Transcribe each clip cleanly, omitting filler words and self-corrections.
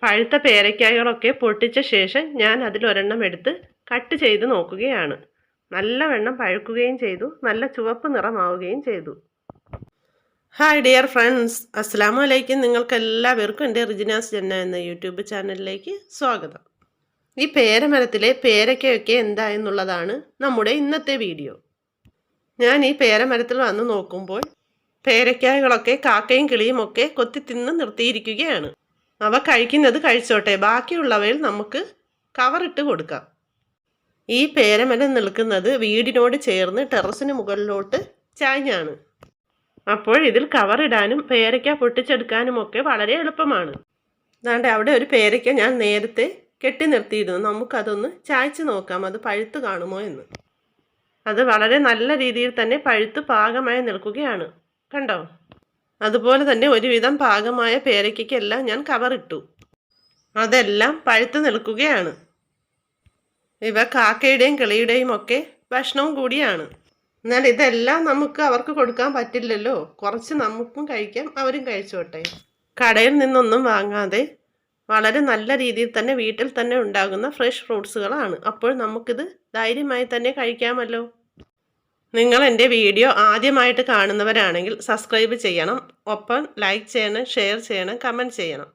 പഴുത്ത പേരയ്ക്കായകളൊക്കെ പൊട്ടിച്ച ശേഷം ഞാൻ അതിലൊരെണ്ണം എടുത്ത് കട്ട് ചെയ്ത് നോക്കുകയാണ്. നല്ലവണ്ണം പഴുക്കുകയും ചെയ്തു, നല്ല ചുവപ്പ് നിറമാവുകയും ചെയ്തു. ഹായ് ഡിയർ ഫ്രണ്ട്സ്, അസ്സലാമു അലൈക്കും. നിങ്ങൾക്ക് എല്ലാവർക്കും എൻ്റെ റിജിനാസ് ജന്ന എന്ന യൂട്യൂബ് ചാനലിലേക്ക് സ്വാഗതം. ഈ പേരമരത്തിലെ പേരയ്ക്കയൊക്കെ എന്തായെന്നുള്ളതാണ് നമ്മുടെ ഇന്നത്തെ വീഡിയോ. ഞാൻ ഈ പേരമരത്തിൽ വന്ന് നോക്കുമ്പോൾ പേരയ്ക്കായകളൊക്കെ കാക്കയും കിളിയും ഒക്കെ കൊത്തി തിന്ന് നിർത്തിയിരിക്കുകയാണ്. അവ കഴിക്കുന്നത് കഴിച്ചോട്ടെ, ബാക്കിയുള്ളവയിൽ നമുക്ക് കവറിട്ട് കൊടുക്കാം. ഈ പേരമരം നിൽക്കുന്നത് വീടിനോട് ചേർന്ന് ടെറസിന് മുകളിലോട്ട് ചാഞ്ഞാണ്. അപ്പോൾ ഇതിൽ കവറിടാനും പേരയ്ക്ക പൊട്ടിച്ചെടുക്കാനുമൊക്കെ വളരെ എളുപ്പമാണ്. അതാണ്ട് അവിടെ ഒരു പേരയ്ക്ക ഞാൻ നേരത്തെ കെട്ടി നിർത്തിയിരുന്നു. നമുക്കതൊന്ന് ചായച്ച് നോക്കാം, അത് പഴുത്ത് കാണുമോ എന്ന്. അത് വളരെ നല്ല രീതിയിൽ തന്നെ പഴുത്ത് പാകമായി നിൽക്കുകയാണ്, കണ്ടോ? അതുപോലെ തന്നെ ഒരുവിധം പാകമായ പേരയ്ക്കെല്ലാം ഞാൻ കവറിട്ടു. അതെല്ലാം പഴുത്ത് നിൽക്കുകയാണ്. ഇവ കാക്കയുടെയും കിളിയുടെയും ഒക്കെ ഭക്ഷണവും കൂടിയാണ്. എന്നാൽ ഇതെല്ലാം നമുക്ക് അവർക്ക് കൊടുക്കാൻ പറ്റില്ലല്ലോ. കുറച്ച് നമുക്കും കഴിക്കാം, അവരും കഴിച്ചോട്ടെ. കടയിൽ നിന്നൊന്നും വാങ്ങാതെ വളരെ നല്ല രീതിയിൽ തന്നെ വീട്ടിൽ തന്നെ ഉണ്ടാകുന്ന ഫ്രഷ് ഫ്രൂട്ട്സുകളാണ്. അപ്പോൾ നമുക്കിത് ധൈര്യമായി തന്നെ കഴിക്കാമല്ലോ. നിങ്ങൾ എൻ്റെ വീഡിയോ ആദ്യമായിട്ട് കാണുന്നവരാണെങ്കിൽ സബ്സ്ക്രൈബ് ചെയ്യണം, ഒപ്പം ലൈക്ക് ചെയ്യണം, ഷെയർ ചെയ്യണം, കമൻറ്റ് ചെയ്യണം.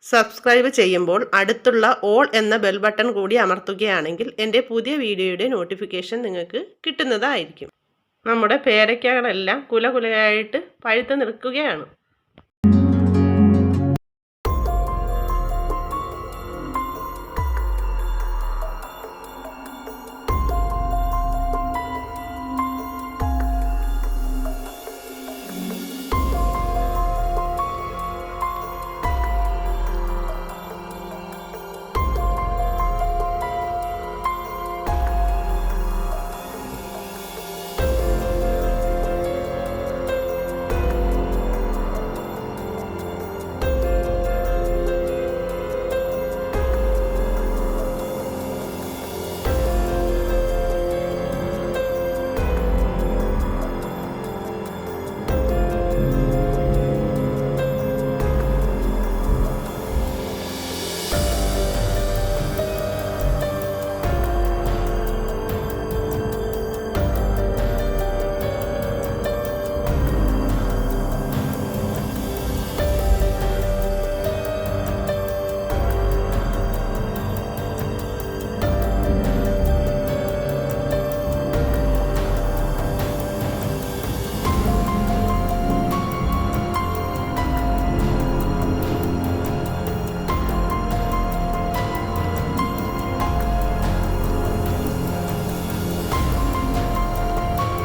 സബ്സ്ക്രൈബ് ചെയ്യുമ്പോൾ അടുത്തുള്ള ഓൾ എന്ന ബെൽ ബട്ടൺ കൂടി അമർത്തുകയാണെങ്കിൽ എൻ്റെ പുതിയ വീഡിയോയുടെ നോട്ടിഫിക്കേഷൻ നിങ്ങൾക്ക് കിട്ടുന്നതായിരിക്കും. നമ്മുടെ പേരയ്ക്കകളെല്ലാം കുലകുലയായിട്ട് പഴുത്ത് നിൽക്കുകയാണ്.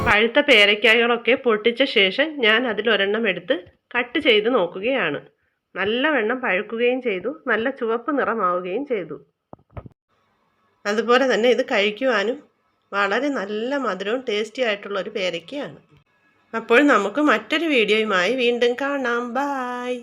പഴുത്ത പേരയ്ക്കായകളൊക്കെ പൊട്ടിച്ച ശേഷം ഞാൻ അതിലൊരെണ്ണം എടുത്ത് കട്ട് ചെയ്ത് നോക്കുകയാണ്. നല്ലവണ്ണം പഴുക്കുകയും ചെയ്തു, നല്ല ചുവപ്പ് നിറമാവുകയും ചെയ്തു. അതുപോലെ തന്നെ ഇത് കഴിക്കുവാനും വളരെ നല്ല മധുരവും ടേസ്റ്റി ആയിട്ടുള്ള ഒരു പേരയ്ക്കയാണ്. അപ്പോൾ നമുക്ക് മറ്റൊരു വീഡിയോയുമായി വീണ്ടും കാണാം. ബായ്.